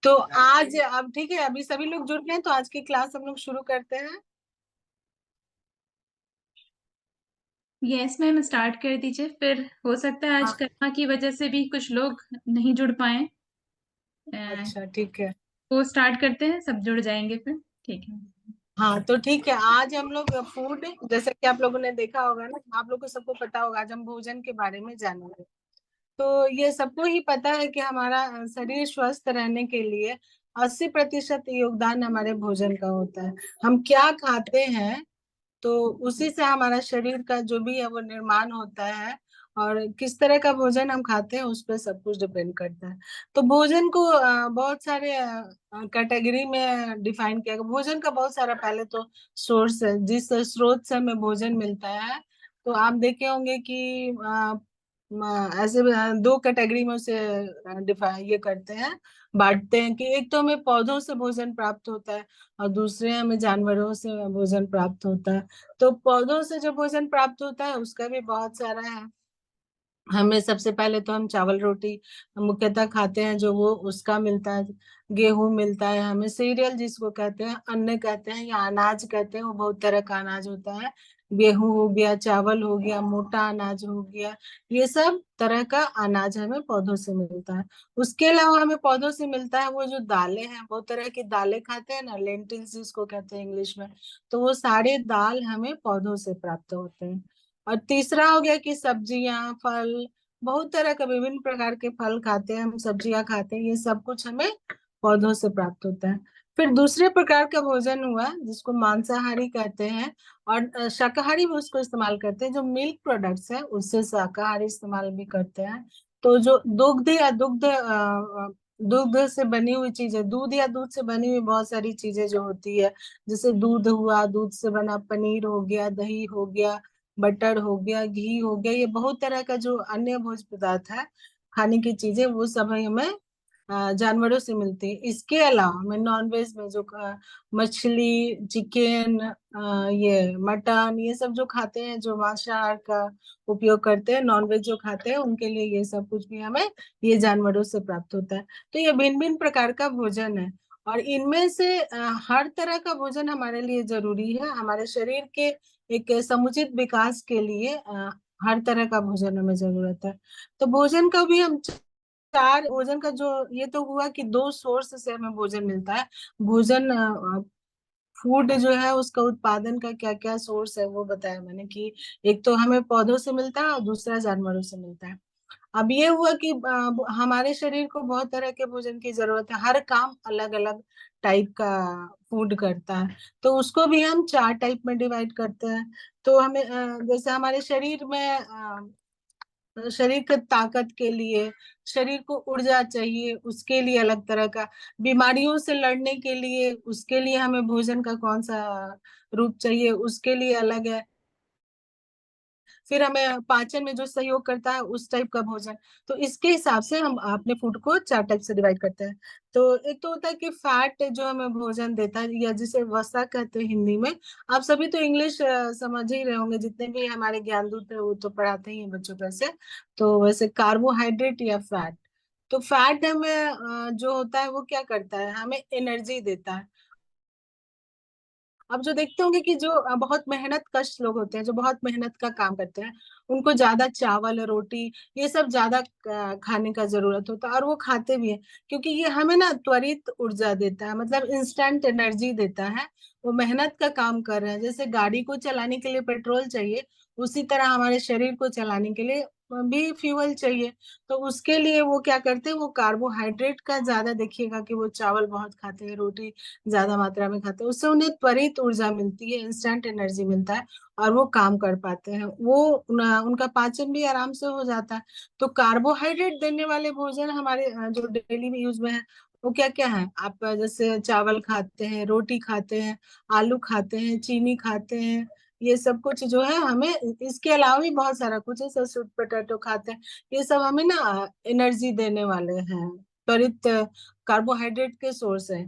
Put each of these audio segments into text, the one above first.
तो आज अब ठीक है, अभी सभी लोग जुड़ गए हैं, तो आज की क्लास हम लोग शुरू करते हैं। यस मैम, स्टार्ट कर दीजिए। फिर हो सकता है आज हाँ। कोरोना की वजह से भी कुछ लोग नहीं जुड़ पाए। अच्छा ठीक है। वो स्टार्ट करते हैं, सब जुड़ जाएंगे फिर। ठीक है। हाँ तो ठीक है, आज हम लोग फूड, जैसे कि आप लोगों ने देखा होगा ना, आप लोग को सबको पता होगा, आज हम भोजन के बारे में जानेंगे। तो ये सबको ही पता है कि हमारा शरीर स्वस्थ रहने के लिए 80% योगदान हमारे भोजन का होता है। हम क्या खाते हैं, तो उसी से हमारा शरीर का जो भी है वो निर्माण होता है। और किस तरह का भोजन हम खाते हैं उस पर सब कुछ डिपेंड करता है। तो भोजन को बहुत सारे कैटेगरी में डिफाइन किया गया। भोजन का बहुत सारा पहले तो सोर्स है, जिस स्रोत से हमें भोजन मिलता है। तो आप देखे होंगे कि ऐसे दो कैटेगरी में उसे डिफाइन ये करते हैं, बांटते हैं कि एक तो हमें पौधों से भोजन प्राप्त होता है और दूसरे हमें जानवरों से भोजन प्राप्त होता है। तो पौधों से जो भोजन प्राप्त होता है उसका भी बहुत सारा है। हमें सबसे पहले तो हम चावल रोटी मुख्यतः खाते हैं, जो वो उसका मिलता है। गेहूं मिलता है हमें, सीरियल जिसको कहते हैं, अन्न कहते हैं या अनाज कहते हैं, वो बहुत तरह का अनाज होता है। गेहूं हो गया, चावल हो गया, मोटा अनाज हो गया, ये सब तरह का अनाज हमें पौधों से मिलता है। उसके अलावा हमें पौधों से मिलता है वो जो दालें हैं, बहुत तरह की दालें खाते हैं ना, लेंटिल्स जिसको कहते हैं इंग्लिश में। तो वो सारे दाल हमें पौधों से प्राप्त होते हैं। और तीसरा हो गया कि सब्जियां, फल, बहुत तरह का विभिन्न प्रकार के फल खाते हैं हम, सब्जियां खाते हैं, ये सब कुछ हमें पौधों से प्राप्त होता है। फिर दूसरे प्रकार का भोजन हुआ जिसको मांसाहारी कहते हैं, और शाकाहारी भी उसको इस्तेमाल करते हैं। जो मिल्क प्रोडक्ट्स है उससे शाकाहारी इस्तेमाल भी करते हैं। तो जो दुग्ध या दुग्ध से बनी हुई चीजें, दूध या दूध से बनी हुई बहुत सारी चीजें जो होती है, जैसे दूध हुआ, दूध से बना पनीर हो गया, दही हो गया, बटर हो गया, घी हो गया, ये बहुत तरह का जो अन्य भोज्य पदार्थ है, खाने की चीजें, वो सब हमें जानवरों से मिलती है। इसके अलावा हमें नॉनवेज में जो मछली, चिकन, ये मटन, ये सब जो खाते हैं, जो मांसाहार का उपयोग करते हैं, नॉनवेज जो खाते हैं, उनके लिए ये सब कुछ भी हमें ये जानवरों से प्राप्त होता है। तो ये भिन्न भिन्न प्रकार का भोजन है। और इनमें से हर तरह का भोजन हमारे लिए जरूरी है, हमारे शरीर के एक समुचित विकास के लिए हर तरह का भोजन हमें जरूरत है। तो भोजन का भी हम चार, भोजन का जो ये तो हुआ कि दो सोर्स से हमें भोजन मिलता है। भोजन फूड जो है उसका उत्पादन का क्या क्या सोर्स है वो बताया मैंने, कि एक तो हमें पौधों से मिलता है और दूसरा जानवरों से मिलता है। अब ये हुआ कि हमारे शरीर को बहुत तरह के भोजन की जरूरत है, हर काम अलग अलग टाइप का फूड करता है। तो उसको भी हम चार टाइप में डिवाइड करते हैं। तो हमें जैसे हमारे शरीर में शरीर के ताकत के लिए, शरीर को ऊर्जा चाहिए, उसके लिए अलग तरह का, बीमारियों से लड़ने के लिए उसके लिए हमें भोजन का कौन सा रूप चाहिए, उसके लिए अलग है। फिर हमें पाचन में जो सहयोग करता है उस टाइप का भोजन। तो इसके हिसाब से हम अपने फूड को चार टाइप से डिवाइड करते हैं। तो एक तो होता है कि फैट जो हमें भोजन देता है, या जिसे वसा कहते हैं हिंदी में। आप सभी तो इंग्लिश समझ ही रहे होंगे, जितने भी हमारे ज्ञानदूत है वो तो पढ़ाते ही हैं बच्चों को ऐसे। तो वैसे कार्बोहाइड्रेट या फैट। तो फैट हमें जो होता है वो क्या करता है, हमें एनर्जी देता है। अब जो देखते होंगे कि जो बहुत मेहनत कश लोग होते हैं, जो बहुत मेहनत का काम करते हैं, उनको ज्यादा चावल, रोटी, ये सब ज्यादा खाने का जरूरत होता है, और वो खाते भी हैं। क्योंकि ये हमें ना त्वरित ऊर्जा देता है, मतलब इंस्टेंट एनर्जी देता है। वो मेहनत का काम कर रहे हैं, जैसे गाड़ी को चलाने के लिए पेट्रोल चाहिए, उसी तरह हमारे शरीर को चलाने के लिए भी फ्यूल चाहिए। तो उसके लिए वो क्या करते हैं, वो कार्बोहाइड्रेट का ज्यादा, देखिएगा कि वो चावल बहुत खाते हैं, रोटी ज्यादा मात्रा में खाते हैं, उससे उन्हें त्वरित ऊर्जा मिलती है, इंस्टेंट एनर्जी मिलता है, और वो काम कर पाते हैं। वो उनका पाचन भी आराम से हो जाता है। तो कार्बोहाइड्रेट देने वाले भोजन हमारे जो डेली में यूज में है, वो क्या क्या है। आप जैसे चावल खाते हैं, रोटी खाते हैं, आलू खाते हैं, चीनी खाते हैं, ये सब कुछ जो है हमें, इसके अलावा भी बहुत सारा कुछ है, जैसे स्वीट पोटैटो खाते हैं। ये सब हमें ना एनर्जी देने वाले हैं, त्वरित कार्बोहाइड्रेट के सोर्स है।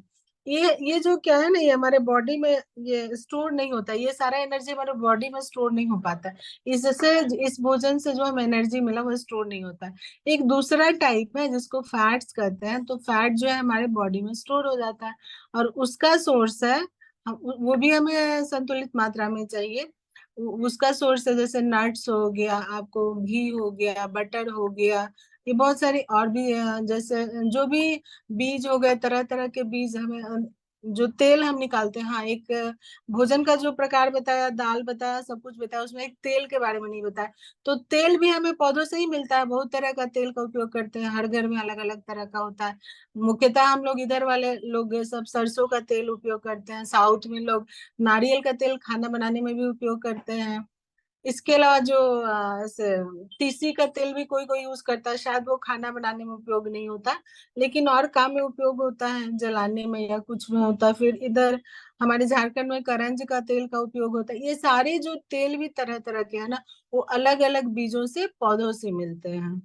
ये जो क्या है ना, ये हमारे बॉडी में ये स्टोर नहीं होता, ये सारा एनर्जी हमारे बॉडी में स्टोर नहीं हो पाता है। इससे, इस भोजन से जो हमें एनर्जी मिला वो स्टोर नहीं होता है। एक दूसरा टाइप है जिसको फैट्स कहते हैं, तो फैट जो है हमारे बॉडी में स्टोर हो जाता है, और उसका सोर्स है, वो भी हमें संतुलित मात्रा में चाहिए। उसका सोर्स है जैसे नट्स हो गया, आपको घी हो गया, बटर हो गया, ये बहुत सारी और भी जैसे जो भी बीज हो गए, तरह तरह के बीज हमें जो तेल हम निकालते हैं। हाँ, एक भोजन का जो प्रकार बताया, दाल बताया, सब कुछ बताया, उसमें एक तेल के बारे में नहीं बताया। तो तेल भी हमें पौधों से ही मिलता है, बहुत तरह का तेल का उपयोग करते हैं, हर घर में अलग अलग तरह का होता है। मुख्यतः हम लोग इधर वाले लोग ये सब सरसों का तेल उपयोग करते हैं, साउथ में लोग नारियल का तेल खाना बनाने में भी उपयोग करते हैं। इसके अलावा जो ऐसे तीसी का तेल भी कोई कोई यूज करता है, शायद वो खाना बनाने में उपयोग नहीं होता, लेकिन और काम में उपयोग होता है, जलाने में या कुछ में होता है। फिर इधर हमारे झारखंड में करंज का तेल का उपयोग होता है। ये सारे जो तेल भी तरह तरह के हैं ना, वो अलग अलग बीजों से, पौधों से मिलते हैं।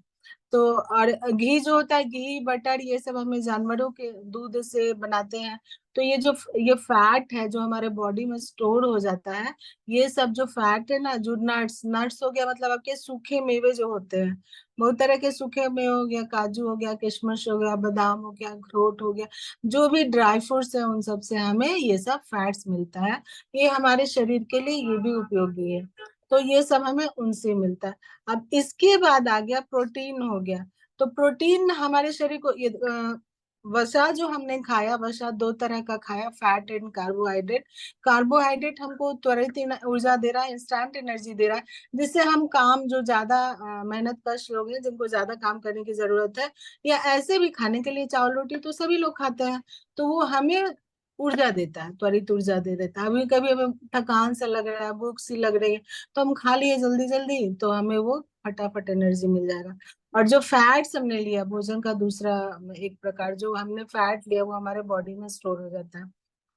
तो और घी जो होता है, घी बटर, ये सब हमें जानवरों के दूध से बनाते हैं। तो ये फैट है जो हमारे बॉडी में स्टोर हो जाता है, ये सब जो फैट है ना, जो नट्स, नट्स हो गया मतलब आपके सूखे मेवे जो होते हैं, बहुत तरह के सूखे मेवे हो गया, काजू हो गया, किशमिश हो गया, बादाम हो गया, अखरोट हो गया, जो भी ड्राई फ्रूट्स है उन सब से हमें ये सब फैट्स मिलता है। ये हमारे शरीर के लिए ये भी उपयोगी है। तो ये सब हमें उनसे मिलता है। अब इसके बाद आ गया प्रोटीन हो गया। तो प्रोटीन हमारे शरीर को वसा जो हमने खाया, वसा दो तरह का खाया, फैट एंड कार्बोहाइड्रेट। कार्बोहाइड्रेट हमको त्वरित ऊर्जा दे रहा है, इंस्टेंट एनर्जी दे रहा है, जिससे हम काम, जो ज्यादा मेहनत कश लोग हैं जिनको ज्यादा काम करने की जरूरत है, या ऐसे भी खाने के लिए चावल रोटी तो सभी लोग खाते हैं, तो वो हमें ऊर्जा देता है, त्वरित ऊर्जा दे देता है। अभी कभी हमें थकान सा लग रहा है, भूख सी लग रही है, तो हम खा लिए जल्दी जल्दी, तो हमें वो फटाफट एनर्जी मिल जाएगा। और जो फैट्स हमने लिया, भोजन का दूसरा एक प्रकार, जो हमने फैट लिया वो हमारे बॉडी में स्टोर हो जाता है।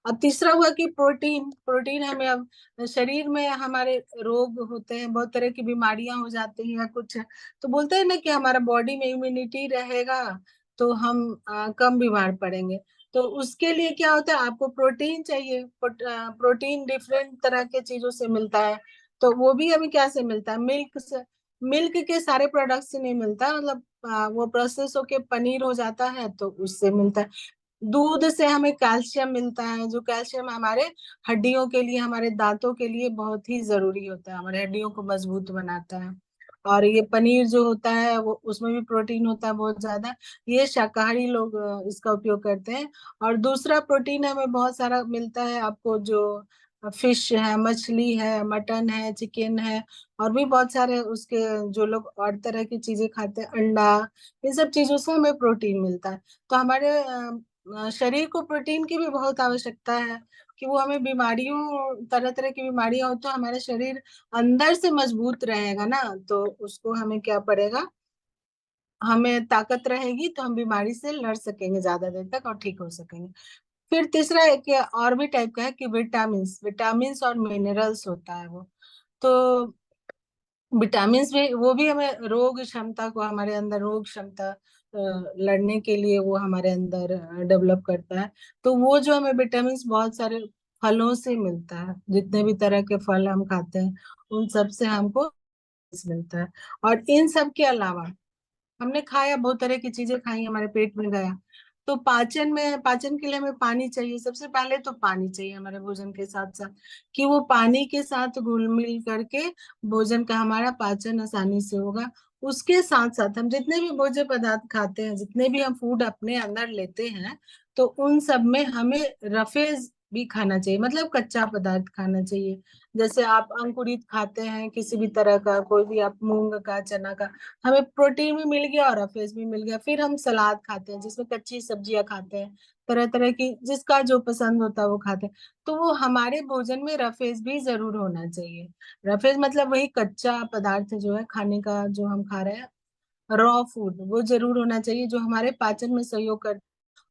अब तीसरा हुआ कि प्रोटीन। प्रोटीन हमें, अब शरीर में हमारे रोग होते हैं, बहुत तरह की बीमारियां हो जाती हैं या कुछ, तो बोलते हैं ना कि हमारा बॉडी में इम्यूनिटी रहेगा तो हम कम बीमार पड़ेंगे। तो उसके लिए क्या होता है, आपको प्रोटीन चाहिए। प्रोटीन डिफरेंट तरह के चीजों से मिलता है। तो वो भी हमें क्या से मिलता है, मिल्क से। मिल्क के सारे प्रोडक्ट से नहीं मिलता, मतलब वो प्रोसेस होके पनीर हो जाता है तो उससे मिलता है। दूध से हमें कैल्शियम मिलता है, जो कैल्शियम हमारे हड्डियों के लिए, हमारे दांतों के लिए बहुत ही जरूरी होता है, हमारे हड्डियों को मजबूत बनाता है। और ये पनीर जो होता है वो, उसमें भी प्रोटीन होता है बहुत ज्यादा। ये शाकाहारी लोग इसका उपयोग करते हैं। और दूसरा प्रोटीन हमें बहुत सारा मिलता है आपको, जो फिश है, मछली है, मटन है, चिकन है, और भी बहुत सारे उसके, जो लोग और तरह की चीजें खाते हैं, अंडा, इन सब चीजों से हमें प्रोटीन मिलता है। तो हमारे शरीर को प्रोटीन की भी बहुत आवश्यकता है, कि वो हमें बीमारियों, तरह तरह की बीमारियां हो तो हमारे शरीर अंदर से मजबूत रहेगा ना, तो उसको हमें क्या पड़ेगा, हमें ताकत रहेगी तो हम बीमारी से लड़ सकेंगे ज्यादा देर तक और ठीक हो सकेंगे। फिर तीसरा एक और भी टाइप का है कि विटामिन्स, विटामिन्स और मिनरल्स होता है वो। तो विटामिन्स भी, वो भी हमें रोग क्षमता को, हमारे अंदर रोग क्षमता लड़ने के लिए वो हमारे अंदर डेवलप करता है। तो वो जो हमें विटामिन्स बहुत सारे फलों से मिलता है, जितने भी तरह के फल हम खाते हैं उन सब से हमको मिलता है। और इन सब के अलावा हमने खाया, बहुत तरह की चीजें खाई, हमारे पेट में गया, तो पाचन में, पाचन के लिए हमें पानी चाहिए। सबसे पहले तो पानी चाहिए हमारे भोजन के साथ साथ, कि वो पानी के साथ घुल मिल करके भोजन का हमारा पाचन आसानी से होगा। उसके साथ साथ हम जितने भी भोज्य पदार्थ खाते हैं, जितने भी हम फूड अपने अंदर लेते हैं, तो उन सब में हमें रफेज भी खाना चाहिए, मतलब कच्चा पदार्थ खाना चाहिए। जैसे आप अंकुरित खाते हैं किसी भी तरह का, कोई भी, आप मूंग का, चना का, हमें प्रोटीन भी मिल गया और रफेज भी मिल गया। फिर हम सलाद खाते हैं जिसमें कच्ची सब्जियां खाते हैं, तरह तरह की, जिसका जो पसंद होता है वो खाते हैं। तो वो हमारे भोजन में रफेज भी जरूर होना चाहिए। रफेज मतलब वही कच्चा पदार्थ जो है खाने का, जो हम खा रहे हैं, रॉ फूड, वो जरूर होना चाहिए, जो हमारे पाचन में सहयोग कर,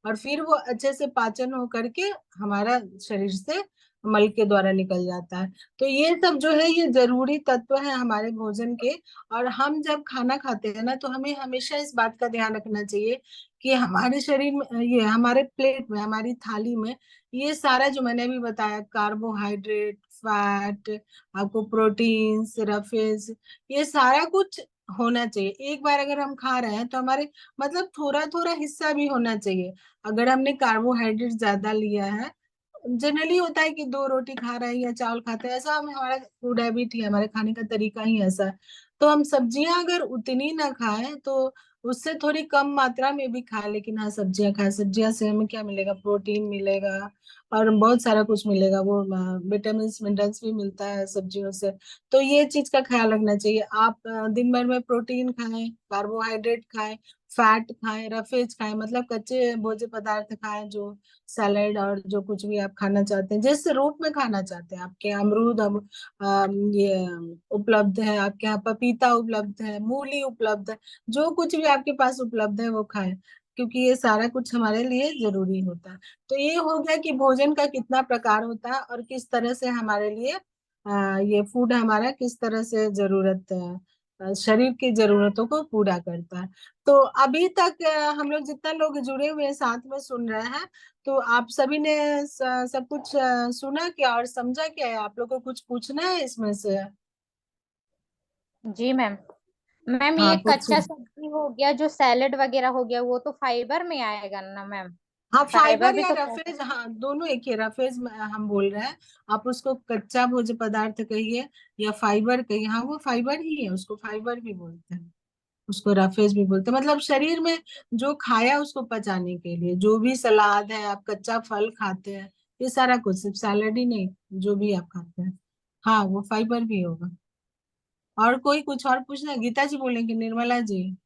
और फिर वो अच्छे से पाचन हो करके हमारा शरीर से मल के द्वारा निकल जाता है। तो ये सब जो है ये जरूरी तत्व है हमारे भोजन के। और हम जब खाना खाते हैं ना, तो हमें हमेशा इस बात का ध्यान रखना चाहिए कि हमारे शरीर में, ये हमारे प्लेट में, हमारी थाली में, ये सारा जो मैंने अभी बताया, कार्बोहाइड्रेट, फैट, आपको प्रोटीन्स, रफेज, ये सारा कुछ होना चाहिए। एक बार अगर हम खा रहे हैं तो हमारे मतलब थोड़ा थोड़ा हिस्सा भी होना चाहिए। अगर हमने कार्बोहाइड्रेट ज्यादा लिया है, जनरली होता है कि दो रोटी खा रहे हैं या चावल खाते हैं, ऐसा हम, हमारा फूड हैबिट ही, हमारे खाने का तरीका ही ऐसा है। तो हम सब्जियां अगर उतनी ना खाएं तो उससे थोड़ी कम मात्रा में भी खाएं, लेकिन हाँ सब्जियां खाएं। सब्जियां से हमें क्या मिलेगा? प्रोटीन मिलेगा और बहुत सारा कुछ मिलेगा, वो विटामिन मिनरल्स भी मिलता है सब्जियों से। तो ये चीज का ख्याल रखना चाहिए। आप दिन भर में प्रोटीन खाएं, कार्बोहाइड्रेट खाएं, फैट खाएं, रफेज खाएं, मतलब कच्चे भोज्य पदार्थ खाएं, जो सैलेड और जो कुछ भी आप खाना चाहते हैं, जिस रूप में खाना चाहते हैं। आपके यहाँ अमरूद, अब ये उपलब्ध है, आपके यहाँ पपीता उपलब्ध है, मूली उपलब्ध है, जो कुछ भी आपके पास उपलब्ध है वो खाएं, क्योंकि ये सारा कुछ हमारे लिए जरूरी होता है। तो ये हो गया कि भोजन का कितना प्रकार होता है और किस तरह से हमारे लिए ये फूड हमारा किस तरह से जरूरत शरीर की जरूरतों को पूरा करता है। तो अभी तक हम लोग जितना लोग जुड़े हुए हैं साथ में सुन रहे हैं, तो आप सभी ने सब कुछ सुना क्या और समझा क्या है? आप लोग को कुछ पूछना है इसमें से? जी मैम। मैम हाँ ये कच्चा पूछिए। सब्जी हो गया, जो सैलेड वगैरह हो गया, वो तो फाइबर में आएगा ना मैम? हाँ, फाइबर फाइबर भी या तो रफेज, हाँ दोनों एक ही है। रफेज में हम बोल रहे हैं, आप उसको कच्चा भोज्य पदार्थ कहिए या फाइबर कहिए, हाँ वो फाइबर ही है, उसको फाइबर भी बोलते हैं, उसको रफेज भी बोलते हैं। मतलब शरीर में जो खाया उसको पचाने के लिए, जो भी सलाद है, आप कच्चा फल खाते हैं, ये सारा कुछ, सिर्फ सैलेड ही नहीं, जो भी आप खाते हैं, हाँ वो फाइबर भी होगा। और कोई कुछ और पूछना? गीता जी बोलेंगे, निर्मला जी?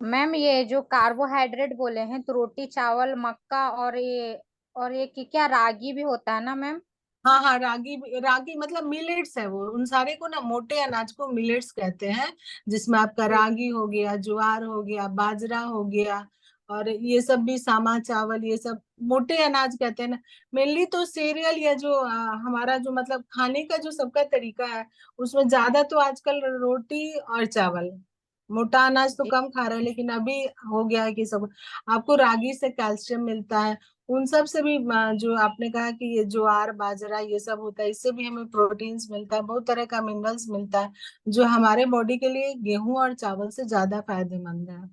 मैम ये जो कार्बोहाइड्रेट बोले हैं, तो रोटी, चावल, मक्का, और ये क्या रागी भी होता है ना मैम? हाँ हाँ, रागी रागी मतलब मिलेट्स है वो, उन सारे को ना मोटे अनाज को मिलेट्स कहते हैं, जिसमें आपका जी। रागी हो गया, ज्वार हो गया, बाजरा हो गया, और ये सब भी, सामा चावल, ये सब मोटे अनाज कहते हैं ना। मेनली तो सीरियल या जो हमारा जो मतलब खाने का जो सबका तरीका है, उसमें ज्यादा तो आजकल रोटी और चावल, मोटा अनाज तो जी। कम खा रहे हैं, लेकिन अभी हो गया है कि सब। आपको रागी से कैल्शियम मिलता है, उन सब से भी जो आपने कहा कि ये ज्वार बाजरा ये सब होता है, इससे भी हमें प्रोटीन्स मिलता है, बहुत तरह का मिनरल्स मिलता है, जो हमारे बॉडी के लिए गेहूं और चावल से ज्यादा फायदेमंद है।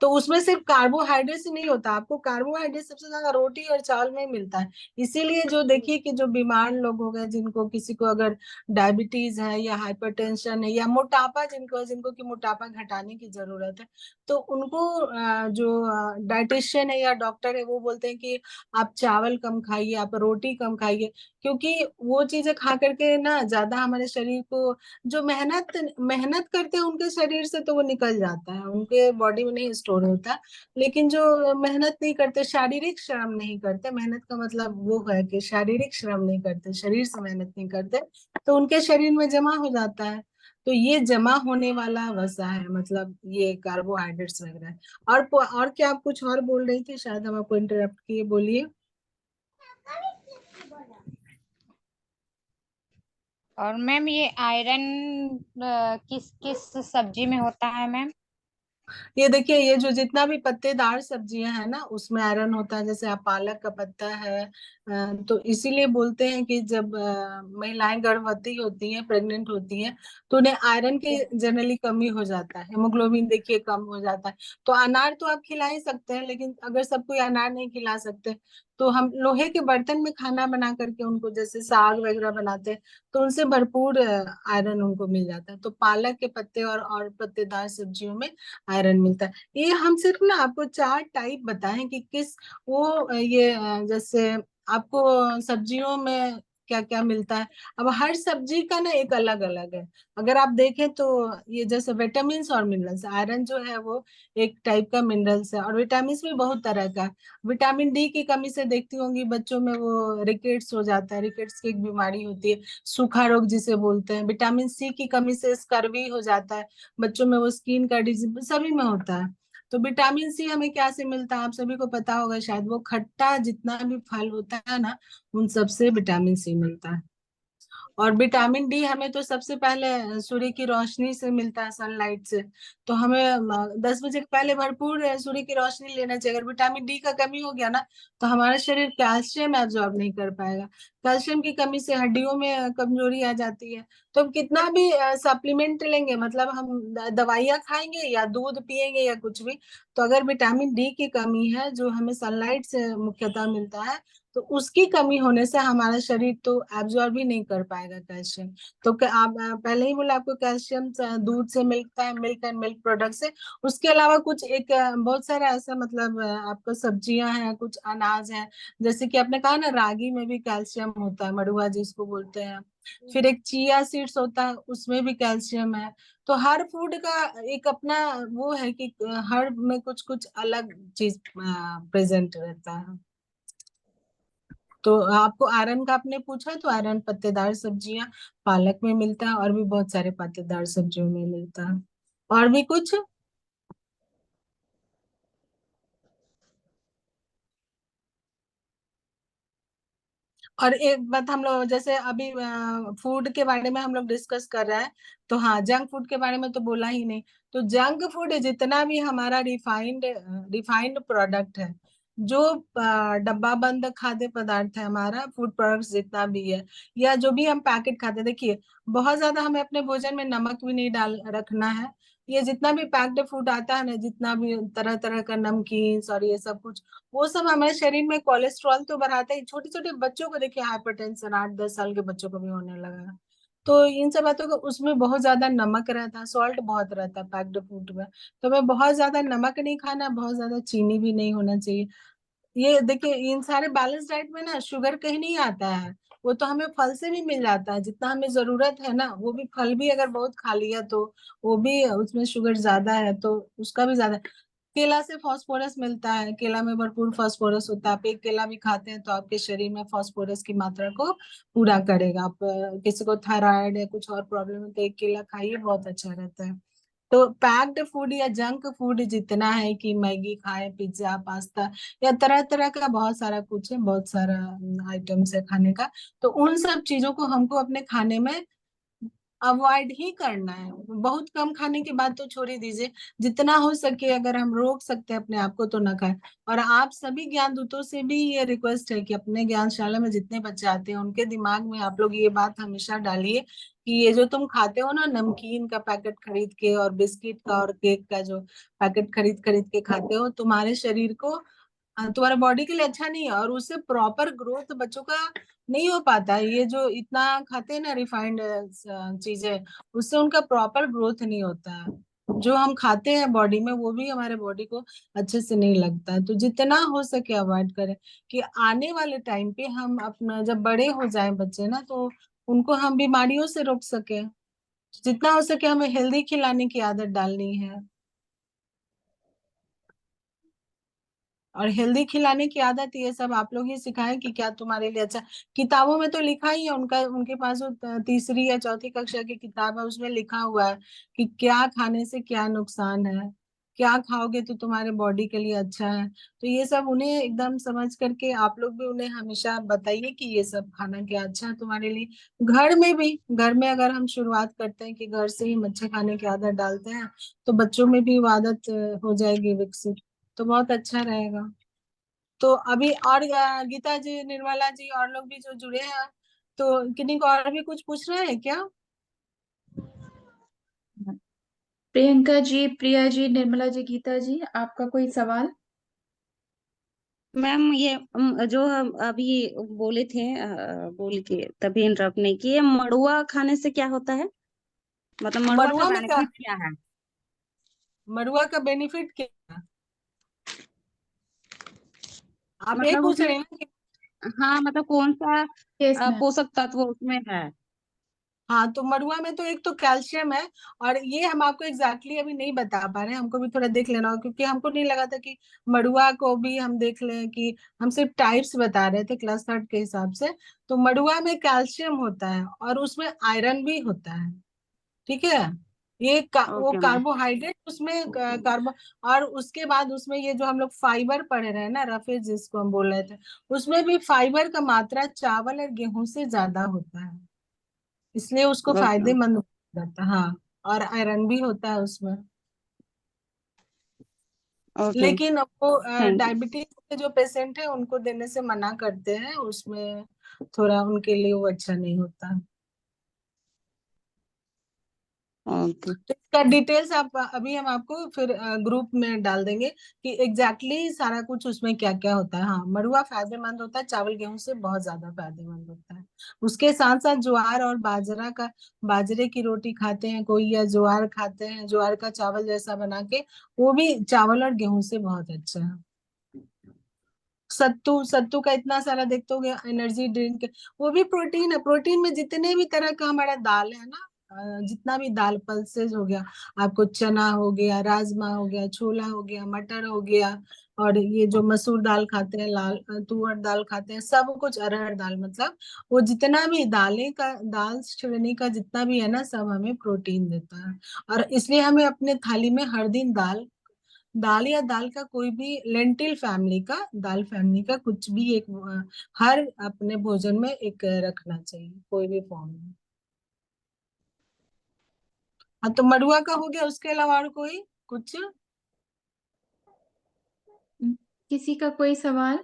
तो उसमें सिर्फ कार्बोहाइड्रेट से नहीं होता, आपको कार्बोहाइड्रेट सबसे ज्यादा रोटी और चावल में ही मिलता है। इसीलिए जो देखिए कि जो बीमार लोग हो गए, जिनको किसी को अगर डायबिटीज है या हाइपरटेंशन है या मोटापा जिनको है, जिनको कि मोटापा घटाने की जरूरत है, तो उनको जो डाइटिशियन है या डॉक्टर है वो बोलते हैं कि आप चावल कम खाइए, आप रोटी कम खाइए, क्योंकि वो चीजें खा करके ना ज्यादा हमारे शरीर को, जो मेहनत मेहनत करते हैं उनके शरीर से तो वो निकल जाता है, उनके बॉडी में नहीं स्टोर होता। लेकिन जो मेहनत नहीं करते, शारीरिक श्रम नहीं करते, मेहनत का मतलब वो है कि शारीरिक श्रम नहीं करते, शरीर से मेहनत नहीं करते, तो उनके शरीर में जमा हो जाता है। तो ये जमा होने वाला वसा है, मतलब ये कार्बोहाइड्रेट्स वगैरह है। और क्या आप कुछ और बोल रही थी? शायद हम आपको इंटरप्ट किए, बोलिए। और मैम ये आयरन किस किस सब्जी में होता है मैम? ये देखिए, ये जो जितना भी पत्तेदार सब्जियां हैं ना, उसमें आयरन होता है। जैसे आप पालक का पत्ता है, तो इसीलिए बोलते हैं कि जब महिलाएं गर्भवती होती हैं, प्रेग्नेंट होती हैं, तो उन्हें आयरन की जनरली कमी हो जाता है, हेमोग्लोबिन देखिए कम हो जाता है। तो अनार तो आप खिला ही सकते हैं, लेकिन अगर सब कोई अनार नहीं खिला सकते, तो हम लोहे के बर्तन में खाना बना करके उनको, जैसे साग वगैरह बनाते हैं, तो उनसे भरपूर आयरन उनको मिल जाता है। तो पालक के पत्ते और पत्तेदार सब्जियों में आयरन मिलता है। ये हम सिर्फ ना आपको चार टाइप बताएं कि किस, वो जैसे आपको सब्जियों में क्या क्या मिलता है। अब हर सब्जी का ना एक अलग अलग है। अगर आप देखें तो ये जैसे विटामिन और मिनरल्स, आयरन जो है वो एक टाइप का मिनरल्स है, और विटामिन भी बहुत तरह का है। विटामिन डी की कमी से देखती होंगी बच्चों में वो रिकेट्स हो जाता है, रिकेट्स की एक बीमारी होती है, सूखा रोग जिसे बोलते हैं। विटामिन सी की कमी से स्कर्वी हो जाता है बच्चों में, वो स्किन का डिजीज सभी में होता है। तो विटामिन सी हमें क्या से मिलता है, आप सभी को पता होगा शायद, वो खट्टा जितना भी फल होता है ना, उन सबसे विटामिन सी मिलता है। और विटामिन डी हमें तो सबसे पहले सूर्य की रोशनी से मिलता है, सनलाइट से। तो हमें 10 बजे के पहले भरपूर सूर्य की रोशनी लेना चाहिए। अगर विटामिन डी का कमी हो गया ना, तो हमारा शरीर कैल्शियम एब्जॉर्ब नहीं कर पाएगा। कैल्शियम की कमी से हड्डियों में कमजोरी आ जाती है। तो हम कितना भी सप्लीमेंट लेंगे, मतलब हम दवाइयाँ खाएंगे या दूध पिएंगे या कुछ भी, तो अगर विटामिन डी की कमी है, जो हमें सनलाइट से मुख्यतः मिलता है, तो उसकी कमी होने से हमारा शरीर तो एब्जॉर्ब ही नहीं कर पाएगा कैल्शियम। तो आप पहले ही बोला आपको कैल्शियम दूध से मिलता है, मिल्क एंड मिल्क प्रोडक्ट से। उसके अलावा कुछ एक बहुत सारा ऐसा, मतलब आपको सब्जियां हैं, कुछ अनाज है, जैसे कि आपने कहा ना रागी में भी कैल्शियम होता है, मड़ुआ जिसको बोलते हैं। फिर एक चिया सीड्स होता है, उसमें भी कैल्शियम है। तो हर फूड का एक अपना वो है कि हर में कुछ कुछ अलग चीज प्रेजेंट रहता है। तो आपको आयरन का आपने पूछा, तो आयरन पत्तेदार सब्जियां, पालक में मिलता है, और भी बहुत सारे पत्तेदार सब्जियों में मिलता है। और भी कुछ? और एक बात, हम लोग जैसे अभी फूड के बारे में हम लोग डिस्कस कर रहे हैं, तो हाँ, जंक फूड के बारे में तो बोला ही नहीं। तो जंक फूड जितना भी हमारा रिफाइंड प्रोडक्ट है, जो डब्बा बंद खाद्य पदार्थ है, हमारा फूड प्रोडक्ट्स जितना भी है, या जो भी हम पैकेट खाते हैं, देखिए बहुत ज्यादा हमें अपने भोजन में नमक भी नहीं डाल रखना है। ये जितना भी पैक्ड फूड आता है ना, जितना भी तरह तरह का नमकीन और ये सब कुछ, वो सब हमारे शरीर में कोलेस्ट्रॉल तो बढ़ाता है। छोटे छोटे बच्चों को देखिए, हाइपरटेंशन 8-10 साल के बच्चों को भी होने लगा है। तो इन सब बातों का, उसमें बहुत ज्यादा नमक रहता है, सॉल्ट बहुत रहता है पैक्ड फूड में। तो हमें बहुत ज्यादा नमक नहीं खाना, बहुत ज्यादा चीनी भी नहीं होना चाहिए। ये देखिए, इन सारे बैलेंस डाइट में ना शुगर कहीं नहीं आता है। वो तो हमें फल से भी मिल जाता है, जितना हमें जरूरत है ना, वो भी फल भी अगर बहुत खा लिया तो वो भी, उसमें शुगर ज्यादा है तो उसका भी ज्यादा। केला से फास्फोरस मिलता है, केला में भरपूर फास्फोरस होता है। आप एक केला भी खाते हैं तो आपके शरीर में फास्फोरस की मात्रा को पूरा करेगा। आप किसी को थायराइड या कुछ और प्रॉब्लम है तो एक केला खाइए, बहुत अच्छा रहता है। तो पैक्ड फूड या जंक फूड जितना है, कि मैगी खाए, पिज्जा, पास्ता, या तरह तरह का बहुत सारा कुछ है, बहुत सारा आइटम्स है खाने का, तो उन सब चीजों को हमको अपने खाने में अवॉइड ही करना है। बहुत कम खाने की बात तो छोड़ ही दीजिए, जितना हो सके अगर हम रोक सकते हैं अपने आप को, तो ना खाएं। और आप सभी ज्ञान दूतों से भी ये रिक्वेस्ट है कि अपने ज्ञानशाला में जितने बच्चे आते हैं, उनके दिमाग में आप लोग ये बात हमेशा डालिए कि ये जो तुम खाते हो ना, नमकीन का पैकेट खरीद के और बिस्किट का और केक का जो पैकेट खरीद खरीद के खाते हो, तुम्हारे शरीर को, तुम्हारे बॉडी के लिए अच्छा नहीं है, और उससे प्रॉपर ग्रोथ बच्चों का नहीं हो पाता है। ये जो इतना खाते हैं ना रिफाइंड चीजें, उससे उनका प्रॉपर ग्रोथ नहीं होता है। जो हम खाते हैं बॉडी में, वो भी हमारे बॉडी को अच्छे से नहीं लगता है। तो जितना हो सके अवॉइड करें, कि आने वाले टाइम पे हम अपना, जब बड़े हो जाएं बच्चे ना, तो उनको हम बीमारियों से रोक सके। जितना हो सके हमें हेल्दी खिलाने की आदत डालनी है। और हेल्दी खिलाने की आदत, ये सब आप लोग ही सिखाएं कि क्या तुम्हारे लिए अच्छा। किताबों में तो लिखा ही है, उनका उनके पास जो तीसरी या चौथी कक्षा की किताब है, उसमें लिखा हुआ है कि क्या खाने से क्या नुकसान है, क्या खाओगे तो तुम्हारे बॉडी के लिए अच्छा है। तो ये सब उन्हें एकदम समझ करके आप लोग भी उन्हें हमेशा बताइए कि ये सब खाना क्या अच्छा है तुम्हारे लिए। घर में भी, घर में अगर हम शुरुआत करते हैं कि घर से ही अच्छे खाने की आदत डालते हैं, तो बच्चों में भी वो आदत हो जाएगी विकसित। तो बहुत अच्छा रहेगा। तो अभी और गीता जी, निर्मला जी और लोग भी जो जुड़े हैं, तो किन्हीं को और भी कुछ पूछ रहे हैं क्या? प्रियंका जी, प्रिया जी, निर्मला जी, गीता जी, आपका कोई सवाल? मैम ये जो हम अभी बोले थे, बोल के तभी इंटरप्ट नहीं किए, मड़ुआ खाने से क्या होता है, मतलब मड़ुआ का मड़ुआ में क्या, बेनिफिट क्या है? मड़ुआ का बेनिफिट क्या है? आप यही मतलब पूछ उसमें, रहे हैं कि, हाँ मतलब कौन सा यस मैम। पोषक तत्व उसमें है? हाँ, तो मड़ुआ में तो एक तो कैल्शियम है। और ये हम आपको एग्जैक्टली अभी नहीं बता पा रहे हैं, हमको भी थोड़ा देख लेना होगा, क्योंकि हमको नहीं लगा था कि मड़ुआ को भी हम देख लें। कि हम सिर्फ टाइप्स बता रहे थे क्लास थर्ड के हिसाब से। तो मड़ुआ में कैल्शियम होता है और उसमें आयरन भी होता है। ठीक है। वो ओके मैम। कार्बोहाइड्रेट उसमें कार्बो, और उसके बाद उसमें ये जो हम लोग फाइबर पढ़ रहे हैं ना, रफेज जिसको हम बोल रहे थे, उसमें भी फाइबर का मात्रा चावल और गेहूं से ज्यादा होता है, इसलिए उसको ओके मैम। फायदेमंद रहता है। हाँ, और आयरन भी होता है उसमें। ओके। लेकिन वो थैंक यू। डायबिटीज के जो पेशेंट है उनको देने से मना करते हैं, उसमें थोड़ा उनके लिए वो अच्छा नहीं होता। ओके। तो इसका डिटेल्स आप अभी हम आपको फिर ग्रुप में डाल देंगे कि एग्जैक्टली सारा कुछ उसमें क्या क्या होता है। हाँ, मड़ुआ फायदेमंद होता है, चावल गेहूं से बहुत ज्यादा फायदेमंद होता है। उसके साथ साथ ज्वार और बाजरे की रोटी खाते हैं कोई, या ज्वार खाते हैं, ज्वार का चावल जैसा बना के, वो भी चावल और गेहूं से बहुत अच्छा है। सत्तू सत्तू का इतना सारा देखते हो, एनर्जी ड्रिंक, वो भी प्रोटीन है। प्रोटीन में जितने भी तरह का हमारा दाल है ना, जितना भी दाल पल्सेज हो गया, आपको चना हो गया, राजमा हो गया, छोला हो गया, मटर हो गया, और ये जो मसूर दाल खाते हैं, लाल तुअर दाल खाते हैं, सब कुछ, अरहर दाल, मतलब वो जितना भी दाल श्रेणी का जितना भी है ना, सब हमें प्रोटीन देता है। और इसलिए हमें अपने थाली में हर दिन दाल दाल या दाल का कोई भी, लेंटिल फैमिली का, दाल फैमिली का कुछ भी एक हर अपने भोजन में एक रखना चाहिए, कोई भी फॉर्म में। हाँ, तो मड़ुआ का हो गया, उसके अलावा और कोई कुछ? किसी का कोई सवाल?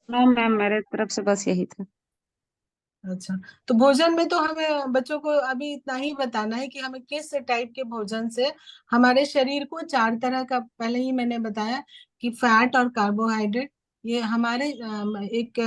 नो मैम, मेरे तरफ से बस यही था। अच्छा, तो भोजन में तो हमें बच्चों को अभी इतना ही बताना है कि हमें किस टाइप के भोजन से हमारे शरीर को, चार तरह का पहले ही मैंने बताया कि फैट और कार्बोहाइड्रेट, ये हमारे एक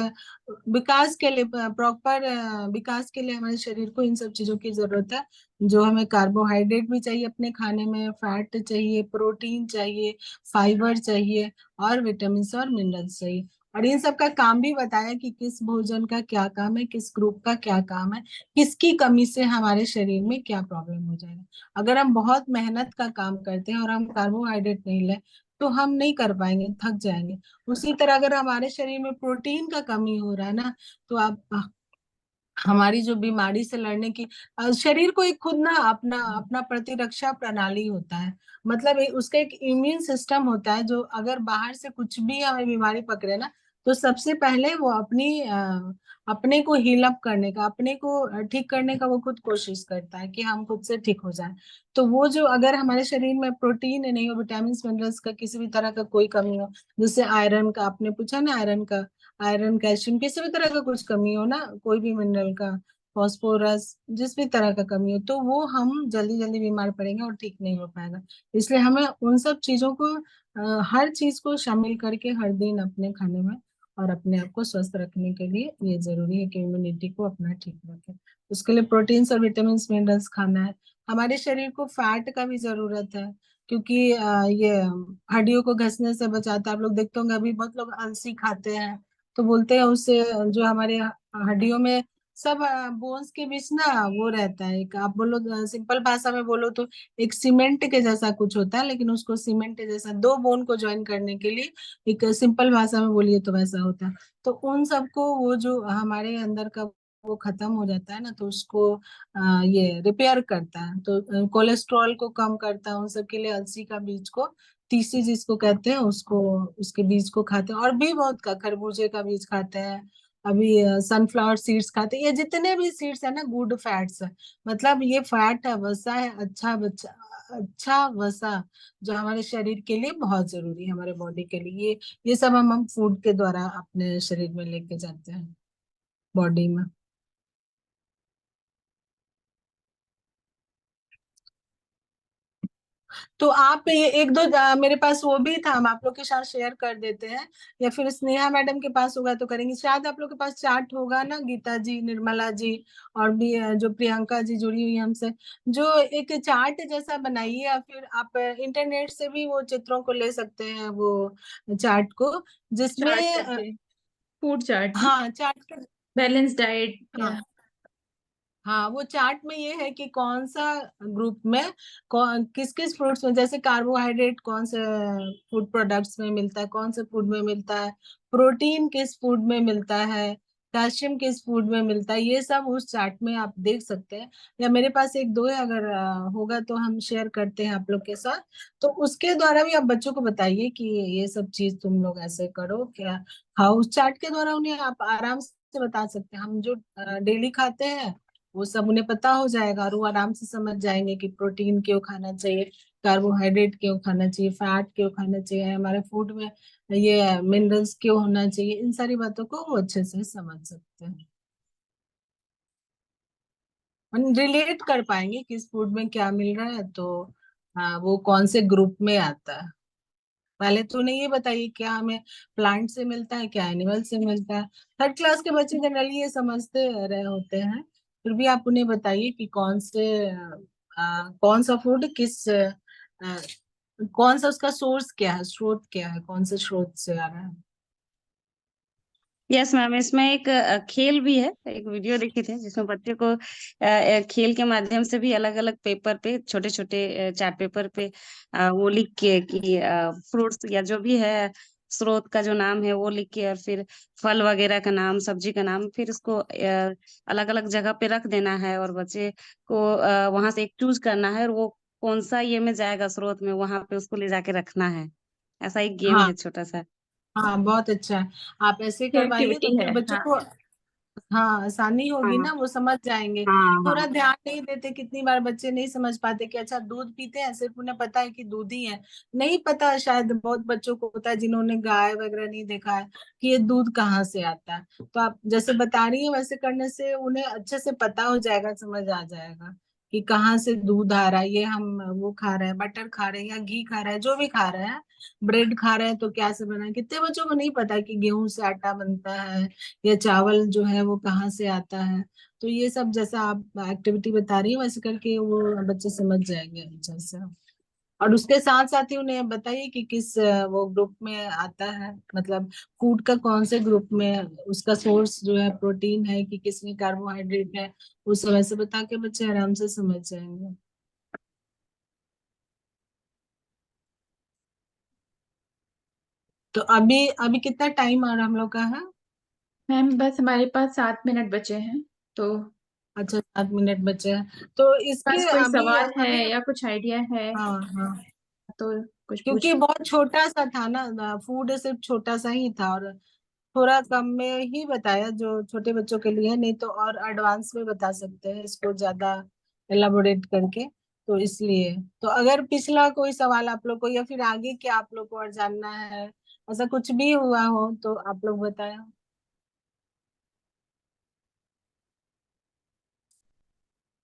विकास के लिए, प्रॉपर विकास के लिए हमारे शरीर को इन सब चीजों की जरूरत है। जो हमें कार्बोहाइड्रेट भी चाहिए अपने खाने में, फैट चाहिए, प्रोटीन चाहिए, फाइबर चाहिए, और विटामिन और मिनरल्स चाहिए। और इन सब का काम भी बताया कि किस भोजन का क्या काम है, किस ग्रुप का क्या काम है, किसकी कमी से हमारे शरीर में क्या प्रॉब्लम हो जाएगा। अगर हम बहुत मेहनत का काम करते हैं और हम कार्बोहाइड्रेट नहीं लें, तो हम नहीं कर पाएंगे, थक जाएंगे। उसी तरह अगर हमारे शरीर में प्रोटीन का कमी हो रहा है ना, तो आप हमारी जो बीमारी से लड़ने की, शरीर को एक खुद ना अपना अपना प्रतिरक्षा प्रणाली होता है, मतलब उसका एक इम्यून सिस्टम होता है, जो अगर बाहर से कुछ भी हमें बीमारी पकड़े ना, तो सबसे पहले वो अपने को हील अप करने का, अपने को ठीक करने का वो खुद कोशिश करता है कि हम खुद से ठीक हो जाए। तो वो जो, अगर हमारे शरीर में प्रोटीन नहीं हो, विटामिन मिनरल्स का किसी भी तरह का कोई कमी हो, जैसे आयरन का आपने पूछा ना, आयरन कैल्शियम किसी भी तरह का कुछ कमी हो ना, कोई भी मिनरल का, फास्फोरस, जिस भी तरह का कमी हो, तो वो हम जल्दी जल्दी बीमार पड़ेंगे और ठीक नहीं हो पाएगा। इसलिए हमें उन सब चीजों को, हर चीज को शामिल करके हर दिन अपने खाने में, और अपने आप को स्वस्थ रखने के लिए ये जरूरी है कि इम्यूनिटी को अपना ठीक रखें। उसके लिए प्रोटीन्स और विटामिन मिनरल्स खाना है। हमारे शरीर को फैट का भी जरूरत है, क्योंकि ये हड्डियों को घसने से बचाता है। आप लोग देखते होंगे अभी बहुत लोग अलसी खाते हैं, तो बोलते हैं उससे जो हमारे हड्डियों में सब बोन्स के बीच ना वो रहता है, एक आप बोलो सिंपल भाषा में बोलो तो एक सीमेंट के जैसा कुछ होता है, लेकिन उसको सीमेंट के जैसा दो बोन को ज्वाइन करने के लिए, एक सिंपल भाषा में बोलिए तो वैसा होता है। तो उन सबको, वो जो हमारे अंदर का वो खत्म हो जाता है ना, तो उसको ये रिपेयर करता है, तो कोलेस्ट्रॉल को कम करता है। उन सब के लिए अलसी का बीज को, तीसी जिसको कहते हैं, उसको, उसके बीज को खाते हैं। और भी बहुत का, खरबूजे का बीज खाते हैं, अभी सनफ्लावर सीड्स खाते हैं। ये जितने भी सीड्स है ना, गुड फैट्स है, मतलब ये फैट है, वसा है, अच्छा वसा, जो हमारे शरीर के लिए बहुत जरूरी है, हमारे बॉडी के लिए। ये सब हम फूड के द्वारा अपने शरीर में लेके जाते हैं, बॉडी में। तो आप ये एक दो मेरे पास वो भी था, हम आप लोग के साथ शेयर कर देते हैं, या फिर स्नेहा मैडम के पास होगा तो करेंगे। शायद आप लोग के पास चार्ट होगा ना, गीता जी, निर्मला जी, और भी जो प्रियंका जी जुड़ी हुई हमसे, जो एक चार्ट जैसा बनाइए, या फिर आप इंटरनेट से भी वो चित्रों को ले सकते हैं, वो चार्ट को, जिसमें चार्ट करके, फूड चार्ट ना, हाँ, चार्ट। बैलेंस डाइट या। हाँ, हाँ, वो चार्ट में ये है कि कौन सा ग्रुप में, किस किस फ्रूट्स में, जैसे कार्बोहाइड्रेट कौन से फूड प्रोडक्ट्स में मिलता है, कौन से फूड में मिलता है, प्रोटीन किस फूड में मिलता है, कैल्शियम किस फूड में मिलता है, ये सब उस चार्ट में आप देख सकते हैं। या मेरे पास एक दो है, अगर होगा तो हम शेयर करते हैं आप लोग के साथ। तो उसके द्वारा भी आप बच्चों को बताइए कि ये सब चीज तुम लोग ऐसे करो क्या खाओ। उस चार्ट के द्वारा उन्हें आप आराम से बता सकते हैं। हम जो डेली खाते हैं वो सब उन्हें पता हो जाएगा, और वो आराम से समझ जाएंगे कि प्रोटीन क्यों खाना चाहिए, कार्बोहाइड्रेट क्यों खाना चाहिए, फैट क्यों खाना चाहिए, हमारे फूड में ये मिनरल्स क्यों होना चाहिए। इन सारी बातों को वो अच्छे से समझ सकते हैं, रिलेट कर पाएंगे किस फूड में क्या मिल रहा है, तो वो कौन से ग्रुप में आता है। पहले तो उन्हें ये बताइए क्या हमें प्लांट से मिलता है, क्या एनिमल से मिलता है। थर्ड क्लास के बच्चे जनरली ये समझते रहे होते हैं, फिर भी आप उन्हें बताइए कि कौन सा फूड कौन सा उसका सोर्स क्या है, स्रोत क्या है, कौन से स्रोत से आ रहा है। यस मैम, इसमें एक खेल भी है। एक वीडियो देखी थी जिसमें बच्चे को खेल के माध्यम से भी अलग अलग पेपर पे, छोटे छोटे चार्ट पेपर पे वो लिख के कि फ्रूट्स या जो भी है स्रोत का जो नाम है वो लिख के, और फिर फल वगैरह का नाम, सब्जी का नाम, फिर उसको अलग अलग जगह पे रख देना है, और बच्चे को वहां से एक चूज करना है, और वो कौन सा ये में जाएगा स्रोत में, वहां पे उसको ले जाके रखना है। ऐसा एक गेम हाँ है छोटा सा। हाँ, बहुत अच्छा है। आप ऐसे ये करवाइए तो एक्टिविटी फिर है। बच्चों हाँ। को हाँ आसानी होगी हाँ ना, वो समझ जाएंगे। हाँ हाँ। थोड़ा ध्यान नहीं देते, कितनी बार बच्चे नहीं समझ पाते कि अच्छा दूध पीते हैं, सिर्फ उन्हें पता है कि दूध ही है। नहीं पता, शायद बहुत बच्चों को होता है जिन्होंने गाय वगैरह नहीं देखा है कि ये दूध कहाँ से आता है। तो आप जैसे बता रही हैं वैसे करने से उन्हें अच्छे से पता हो जाएगा, समझ आ जाएगा कि कहाँ से दूध आ रहा है। ये हम वो खा रहे हैं, बटर खा रहे हैं या घी खा रहे हैं, जो भी खा रहे हैं, ब्रेड खा रहे हैं तो क्या से बना है। कितने बच्चों को नहीं पता कि गेहूं से आटा बनता है, या चावल जो है वो कहाँ से आता है। तो ये सब जैसा आप एक्टिविटी बता रही है वैसे करके वो बच्चे समझ जाएंगे अच्छे से। और उसके साथ साथ ही उन्हें बताइए कि किस वो ग्रुप में आता है, मतलब फूड का कौन से ग्रुप में उसका सोर्स जो है प्रोटीन है कि किसमें कार्बोहाइड्रेट है। उस समय से बता के बच्चे आराम से समझ जाएंगे। तो अभी अभी कितना टाइम आ रहा हम लोग का है। मैम बस हमारे पास 7 मिनट बचे हैं, तो अच्छा, 7 मिनट बचे हैं तो बस इसके कोई अभी सवाल है अभी या कुछ आइडिया है हाँ हाँ, तो कुछ क्योंकि पूछ। बहुत छोटा सा था ना, फूड सिर्फ छोटा सा ही था, और थोड़ा कम में ही बताया जो छोटे बच्चों के लिए है। नहीं तो और एडवांस में बता सकते हैं इसको ज्यादा एलाबोरेट करके। तो इसलिए तो अगर पिछला कोई सवाल आप लोग को, या फिर आगे क्या आप लोग को और जानना है, ऐसा कुछ भी हुआ हो तो आप लोग बताएं।